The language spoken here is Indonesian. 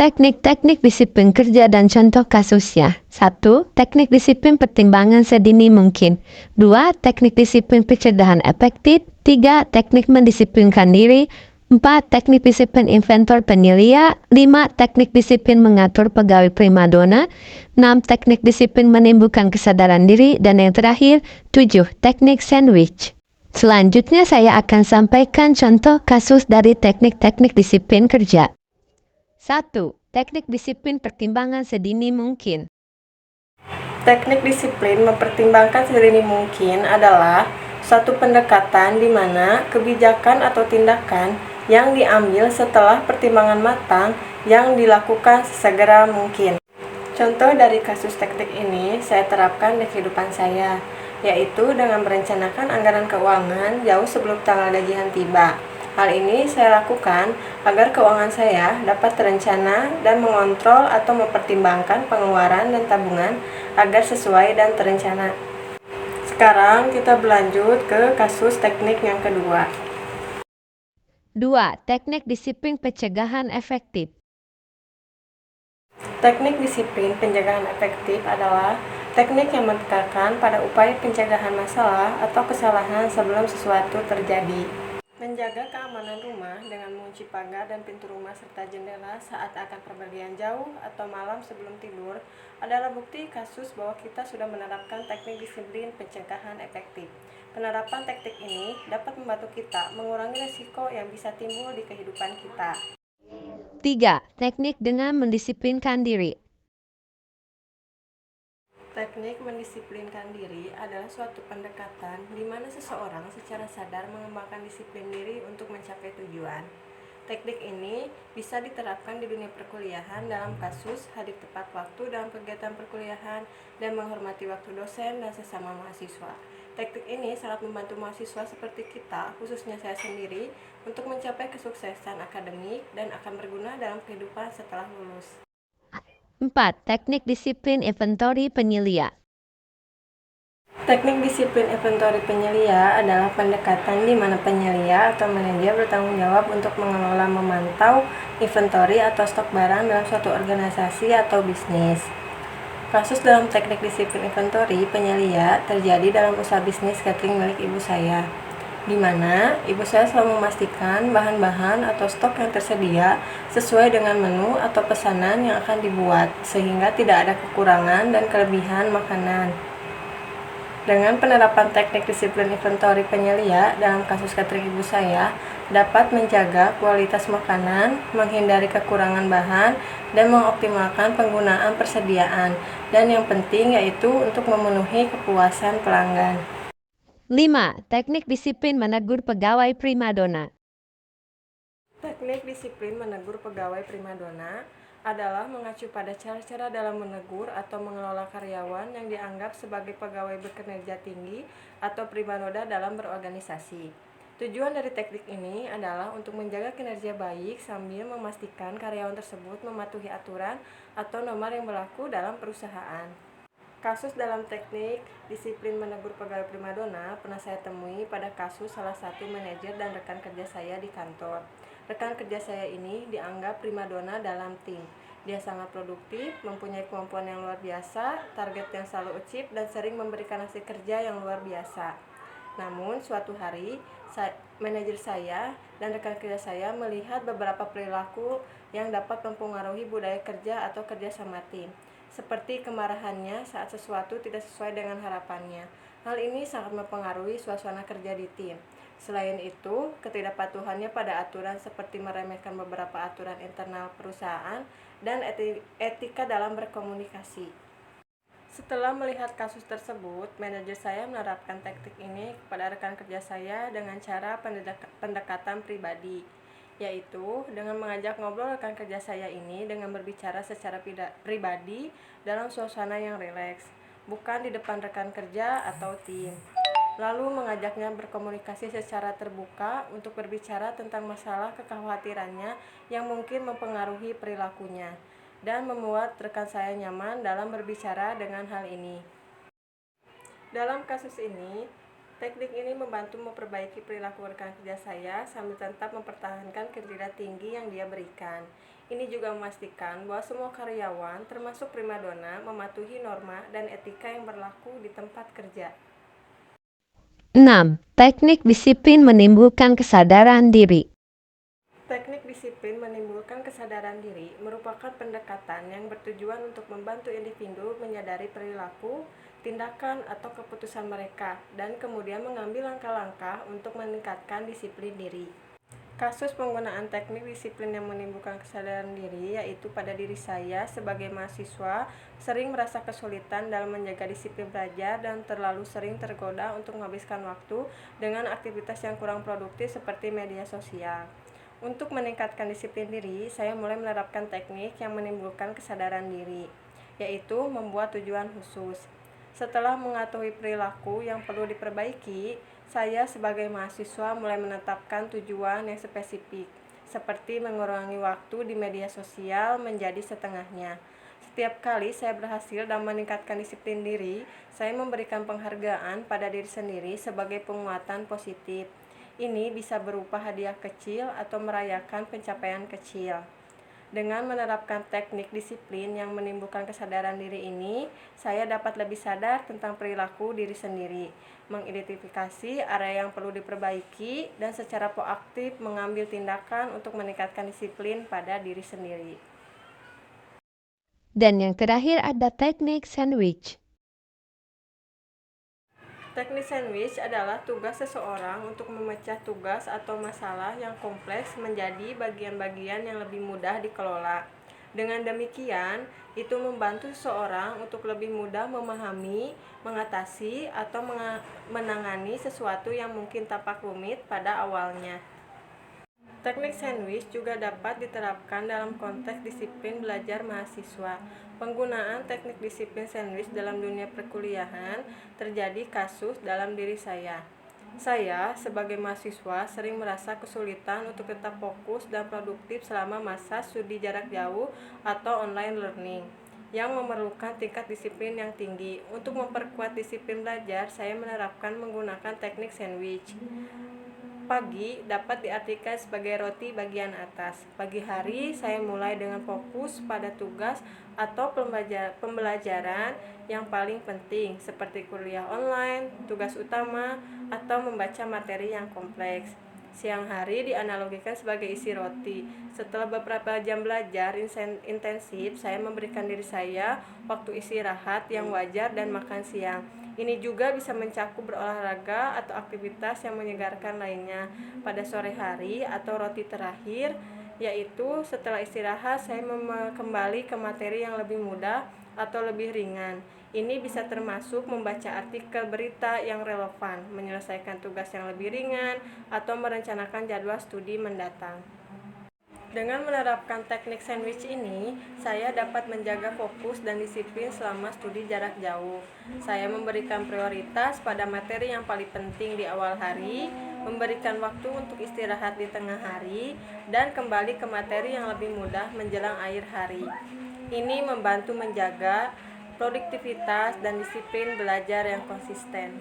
Teknik-teknik disiplin kerja dan contoh kasusnya. 1. Teknik disiplin pertimbangan sedini mungkin. 2. Teknik disiplin pencegahan efektif. 3. Teknik mendisiplinkan diri. 4. Teknik disiplin inventor penyelia. 5. Teknik disiplin mengatur pegawai primadona. 6. Teknik disiplin menimbulkan kesadaran diri. Dan yang terakhir, 7. Teknik sandwich. Selanjutnya saya akan sampaikan contoh kasus dari teknik-teknik disiplin kerja. 1. Teknik disiplin pertimbangan sedini mungkin. Teknik disiplin mempertimbangkan sedini mungkin adalah suatu pendekatan di mana kebijakan atau tindakan yang diambil setelah pertimbangan matang yang dilakukan sesegera mungkin. Contoh dari kasus teknik ini saya terapkan di kehidupan saya, yaitu dengan merencanakan anggaran keuangan jauh sebelum tanggal gajian tiba. Hal ini saya lakukan agar keuangan saya dapat terencana dan mengontrol atau mempertimbangkan pengeluaran dan tabungan agar sesuai dan terencana. Sekarang kita berlanjut ke kasus teknik yang kedua. 2. Teknik disiplin pencegahan efektif. Teknik disiplin pencegahan efektif adalah teknik yang menekankan pada upaya pencegahan masalah atau kesalahan sebelum sesuatu terjadi. Menjaga keamanan rumah dengan mengunci pagar dan pintu rumah serta jendela saat akan perpergian jauh atau malam sebelum tidur adalah bukti kasus bahwa kita sudah menerapkan teknik disiplin pencegahan efektif. Penerapan teknik ini dapat membantu kita mengurangi risiko yang bisa timbul di kehidupan kita. 3. Teknik dengan mendisiplinkan diri. Teknik mendisiplinkan diri adalah suatu pendekatan di mana seseorang secara sadar mengembangkan disiplin diri untuk mencapai tujuan. Teknik ini bisa diterapkan di dunia perkuliahan dalam kasus hadir tepat waktu dalam kegiatan perkuliahan dan menghormati waktu dosen dan sesama mahasiswa. Teknik ini sangat membantu mahasiswa seperti kita, khususnya saya sendiri, untuk mencapai kesuksesan akademik dan akan berguna dalam kehidupan setelah lulus. 4. Teknik disiplin inventory penyelia. Teknik disiplin inventory penyelia adalah pendekatan di mana penyelia atau manajer bertanggung jawab untuk mengelola memantau inventory atau stok barang dalam suatu organisasi atau bisnis. Kasus dalam teknik disiplin inventory penyelia terjadi dalam usaha bisnis catering milik ibu saya, di mana ibu saya selalu memastikan bahan-bahan atau stok yang tersedia sesuai dengan menu atau pesanan yang akan dibuat, sehingga tidak ada kekurangan dan kelebihan makanan. Dengan penerapan teknik disiplin inventory penyelia dalam kasus catering ibu saya, dapat menjaga kualitas makanan, menghindari kekurangan bahan, dan mengoptimalkan penggunaan persediaan, dan yang penting yaitu untuk memenuhi kepuasan pelanggan. 5. Teknik disiplin menegur pegawai primadona. Teknik disiplin menegur pegawai primadona adalah mengacu pada cara-cara dalam menegur atau mengelola karyawan yang dianggap sebagai pegawai berkinerja tinggi atau primadona dalam berorganisasi. Tujuan dari teknik ini adalah untuk menjaga kinerja baik sambil memastikan karyawan tersebut mematuhi aturan atau norma yang berlaku dalam perusahaan. Kasus dalam teknik disiplin menegur pegawai primadona pernah saya temui pada kasus salah satu manajer dan rekan kerja saya di kantor. Rekan kerja saya ini dianggap primadona dalam tim. Dia sangat produktif, mempunyai kemampuan yang luar biasa, target yang selalu achieve, dan sering memberikan hasil kerja yang luar biasa. Namun suatu hari, manajer saya dan rekan kerja saya melihat beberapa perilaku yang dapat mempengaruhi budaya kerja atau kerja sama tim, seperti kemarahannya saat sesuatu tidak sesuai dengan harapannya. Hal ini sangat mempengaruhi suasana kerja di tim. Selain itu, ketidakpatuhannya pada aturan seperti meremehkan beberapa aturan internal perusahaan dan etika dalam berkomunikasi. Setelah melihat kasus tersebut, manajer saya menerapkan teknik ini kepada rekan kerja saya dengan cara pendekatan pribadi, yaitu dengan mengajak ngobrol rekan kerja saya ini dengan berbicara secara pribadi dalam suasana yang rileks, bukan di depan rekan kerja atau tim. Lalu mengajaknya berkomunikasi secara terbuka untuk berbicara tentang masalah kekhawatirannya yang mungkin mempengaruhi perilakunya, dan membuat rekan saya nyaman dalam berbicara dengan hal ini. Dalam kasus ini, teknik ini membantu memperbaiki perilaku rekan kerja saya sambil tetap mempertahankan kinerja tinggi yang dia berikan. Ini juga memastikan bahwa semua karyawan, termasuk primadona, mematuhi norma dan etika yang berlaku di tempat kerja. 6. Teknik disiplin menimbulkan kesadaran diri. Teknik disiplin menimbulkan kesadaran diri merupakan pendekatan yang bertujuan untuk membantu individu menyadari perilaku, tindakan, atau keputusan mereka, dan kemudian mengambil langkah-langkah untuk meningkatkan disiplin diri. Kasus penggunaan teknik disiplin yang menimbulkan kesadaran diri yaitu pada diri saya sebagai mahasiswa sering merasa kesulitan dalam menjaga disiplin belajar dan terlalu sering tergoda untuk menghabiskan waktu dengan aktivitas yang kurang produktif seperti media sosial. Untuk meningkatkan disiplin diri, saya mulai menerapkan teknik yang menimbulkan kesadaran diri, yaitu membuat tujuan khusus. Setelah mengetahui perilaku yang perlu diperbaiki, saya sebagai mahasiswa mulai menetapkan tujuan yang spesifik, seperti mengurangi waktu di media sosial menjadi setengahnya. Setiap kali saya berhasil dalam meningkatkan disiplin diri, saya memberikan penghargaan pada diri sendiri sebagai penguatan positif. Ini bisa berupa hadiah kecil atau merayakan pencapaian kecil. Dengan menerapkan teknik disiplin yang menimbulkan kesadaran diri ini, saya dapat lebih sadar tentang perilaku diri sendiri, mengidentifikasi area yang perlu diperbaiki, dan secara proaktif mengambil tindakan untuk meningkatkan disiplin pada diri sendiri. Dan yang terakhir ada teknik sandwich. Teknik sandwich adalah tugas seseorang untuk memecah tugas atau masalah yang kompleks menjadi bagian-bagian yang lebih mudah dikelola. Dengan demikian, itu membantu seseorang untuk lebih mudah memahami, mengatasi, atau menangani sesuatu yang mungkin tampak rumit pada awalnya. Teknik sandwich juga dapat diterapkan dalam konteks disiplin belajar mahasiswa. Penggunaan teknik disiplin sandwich dalam dunia perkuliahan terjadi kasus dalam diri saya. Saya, sebagai mahasiswa, sering merasa kesulitan untuk tetap fokus dan produktif selama masa studi jarak jauh atau online learning yang memerlukan tingkat disiplin yang tinggi. Untuk memperkuat disiplin belajar, saya menerapkan menggunakan teknik sandwich. Pagi dapat diartikan sebagai roti bagian atas. Pagi hari saya mulai dengan fokus pada tugas atau pembelajaran yang paling penting seperti kuliah online, tugas utama, atau membaca materi yang kompleks. Siang hari dianalogikan sebagai isi roti. Setelah beberapa jam belajar intensif, saya memberikan diri saya waktu istirahat yang wajar dan makan siang. Ini juga bisa mencakup berolahraga atau aktivitas yang menyegarkan lainnya. Pada sore hari atau roti terakhir, yaitu setelah istirahat, saya kembali ke materi yang lebih mudah atau lebih ringan. Ini bisa termasuk membaca artikel berita yang relevan, menyelesaikan tugas yang lebih ringan, atau merencanakan jadwal studi mendatang. Dengan menerapkan teknik sandwich ini, saya dapat menjaga fokus dan disiplin selama studi jarak jauh. Saya memberikan prioritas pada materi yang paling penting di awal hari, memberikan waktu untuk istirahat di tengah hari, dan kembali ke materi yang lebih mudah menjelang akhir hari. Ini membantu menjaga produktivitas dan disiplin belajar yang konsisten.